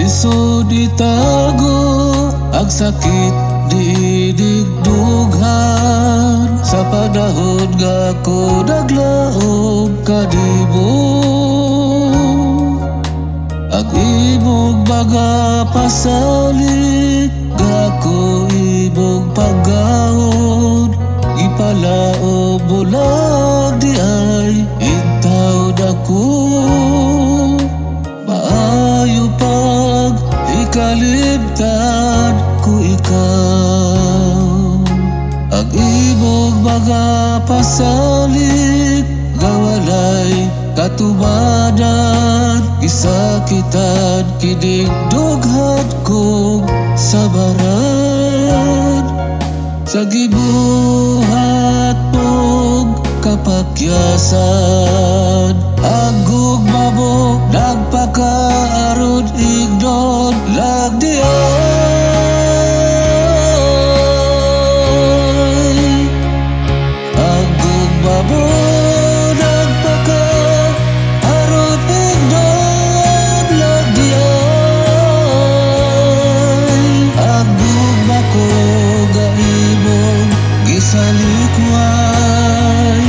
Lisod itago ang sakit di digdughan sa panahon nga ko naglaog kanimo. Ang imong mga pasalig nga ko imong paggaon, ipalaom mo lang di ay intawd ako. Maayo pag ikalimtan ko ikaw. Ang imong mga pasalig nga walay katumanan, gisakitan kining dughan kong sabaran. Sa gibuhat mong kapakyasan, ang gugma mo nagpakaaron ignon lang di ay. Ang gugma mo nagpakaaron ignon lang di ay. Ang gugma ko ga imong gisalikway,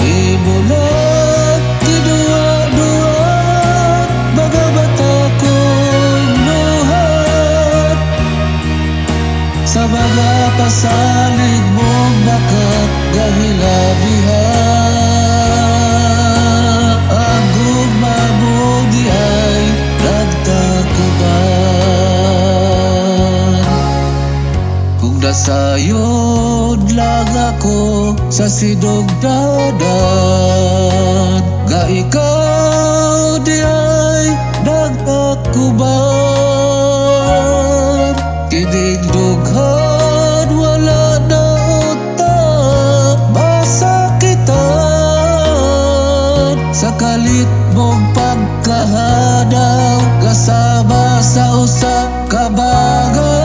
imo lang gidua-dua mga mata kong luhat. Sa mga pasalig mong bakat nga hilabihan, ang gugma mo di ay nagtakuban. Kung nasayod lang ako sa sinugdanan, nga ikaw di ay nagtakuban. Kining dughan wala na utak masakitan, sa kalit mong pagkahadaw kasama sa usa ka bagay.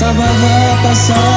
Sa mga pasal